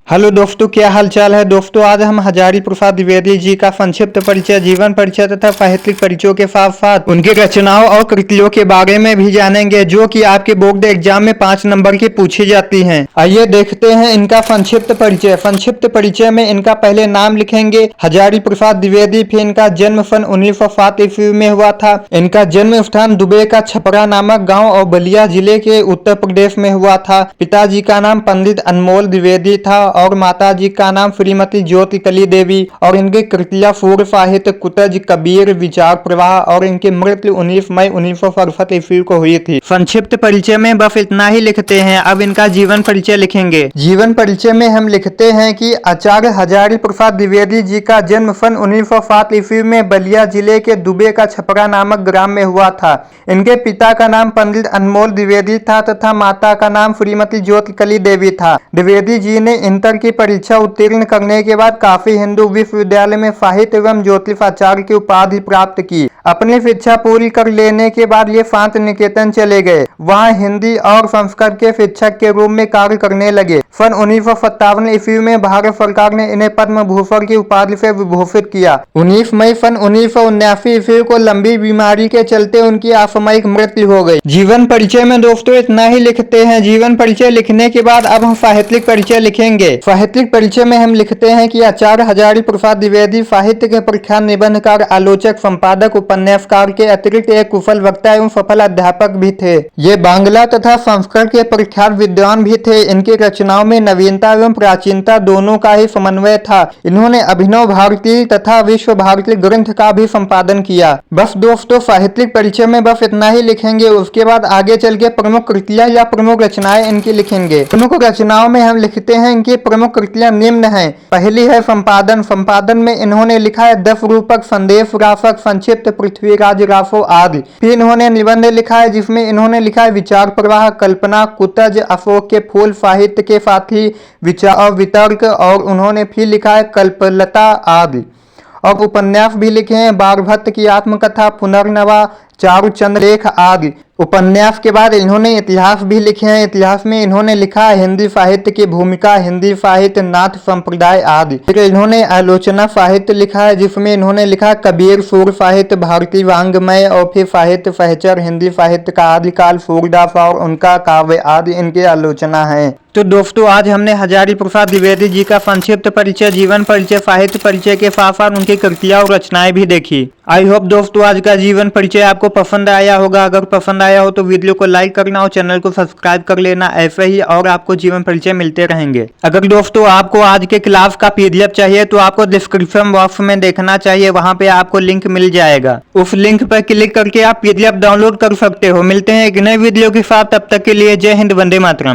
Hello दोस्तों, क्या हाल चाल है। दोस्तों आज हम हजारी प्रसाद द्विवेदी जी का संक्षिप्त परिचय, जीवन परिचय तथा साहित्यिक परिचयों के साथ साथ उनके रचनाओं और कृतियों के बारे में भी जानेंगे, जो कि आपके बोर्ड एग्जाम में 5 नंबर की पूछी जाती हैं। आइए देखते हैं इनका संक्षिप्त परिचय। संक्षिप्त परिचय में इनका पहले नाम लिखेंगे हजारी प्रसाद द्विवेदी, फिर इनका जन्म सन 1907 ईस्वी में हुआ था। इनका जन्म स्थान दुबई का छपरा नामक गाँव और बलिया जिले के उत्तर प्रदेश में हुआ था। पिताजी का नाम पंडित अनमोल द्विवेदी था और माताजी का नाम श्रीमती ज्योति कली देवी। और इनकी कृतियां पूर्व साहित्य, कुतज, कबीर, विचार प्रवाह और इनकी मृत्यु 19 मई 1967 ईस्वी को हुई थी। संक्षिप्त परिचय में बस इतना ही लिखते हैं। अब इनका जीवन परिचय लिखेंगे। जीवन परिचय में हम लिखते हैं कि आचार्य हजारी प्रसाद द्विवेदी जी का जन्म सन 1907 ईस्वी में बलिया जिले के दुबे का छपरा नामक ग्राम में हुआ था। इनके पिता का नाम पंडित अनमोल द्विवेदी था तथा माता का नाम श्रीमती ज्योति कली देवी था। द्विवेदी जी ने इंटर की परीक्षा उत्तीर्ण करने के बाद काशी हिंदू विश्वविद्यालय में साहित्य एवं ज्योतिषाचार्य की उपाधि प्राप्त की। अपनी शिक्षा पूरी कर लेने के बाद ये शांति निकेतन चले गए। वहाँ हिंदी और संस्कृत के शिक्षक के रूप में कार्य करने लगे। सन 1957 ईस्वी में भारत सरकार ने इन्हें पद्म भूषण की उपाधि से विभूषित किया। 19 मई सन 1979 ईस्वी को लंबी बीमारी के चलते उनकी असामयिक मृत्यु हो गई। जीवन परिचय में दोस्तों इतना ही लिखते हैं। जीवन परिचय लिखने के बाद अब हम साहित्यिक परिचय लिखेंगे। साहित्यिक परिचय में हम लिखते हैं कि आचार्य हजारी प्रसाद द्विवेदी साहित्य के प्रख्यात निबंधकार, आलोचक, संपादक, उपन्यासकार के अतिरिक्त एक कुशल वक्ता एवं सफल अध्यापक भी थे। ये बांग्ला तथा संस्कृत के प्रख्यात विद्वान भी थे। इनकी रचनाओं में नवीनता एवं प्राचीनता दोनों का ही समन्वय था। इन्होंने अभिनव भारती तथा विश्व भारती ग्रंथ का भी संपादन किया। बस दोस्तों साहित्यिक परिचय में बस इतना ही लिखेंगे। उसके बाद आगे चल के प्रमुख कृतियां या प्रमुख रचनाएं इनकी लिखेंगे। प्रमुख रचनाओं में हम लिखते हैं इनकी प्रमुख कृतियां निम्न हैं। पहली है संपादन। संपादन में इन्होंने लिखा है 10 रूपक, संदेश रासक, संक्षिप्त, पृथ्वीराज रासो आदि। फिर इन्होंने निबंध लिखा है जिसमें इन्होंने लिखा है विचार प्रवाह, कल्पना, कुतज, अशोक के फूल, साहित्य के साथी, विचार और वितर्क। और उन्होंने फिर लिखा है कल्पलता आदि। और उपन्यास भी लिखे हैं बाणभट्ट की आत्मकथा, पुनर्नवा, चारुचंद्रलेख आदि। उपन्यास के बाद इन्होंने इतिहास भी लिखे हैं। इतिहास में इन्होंने लिखा है हिंदी साहित्य की भूमिका, हिंदी साहित्य, नाथ संप्रदाय आदि। फिर इन्होंने आलोचना साहित्य लिखा है जिसमें इन्होंने लिखा कबीर, सूर साहित्य, भारतीय वांग्मय और फिर साहित्य सहचर, हिंदी साहित्य का आदिकाल, सूरदास और उनका काव्य आदि इनकी आलोचना है। तो दोस्तों आज हमने हजारी प्रसाद द्विवेदी जी का संक्षिप्त परिचय, जीवन परिचय, साहित्य परिचय के साथ साथ उनकी कृतियां और रचनाएं भी देखी। आई होप दोस्तों आज का जीवन परिचय आपको पसंद आया होगा। अगर पसंद आया हो तो वीडियो को लाइक करना और चैनल को सब्सक्राइब कर लेना। ऐसे ही और आपको जीवन परिचय मिलते रहेंगे। अगर दोस्तों आपको आज के क्लास का PDF चाहिए तो आपको डिस्क्रिप्शन बॉक्स में देखना चाहिए, वहां पे आपको लिंक मिल जाएगा। उस लिंक पर क्लिक करके आप PDF डाउनलोड कर सकते हो। मिलते हैं एक नए वीडियो के साथ, तब तक के लिए जय हिंद, वंदे मातरम।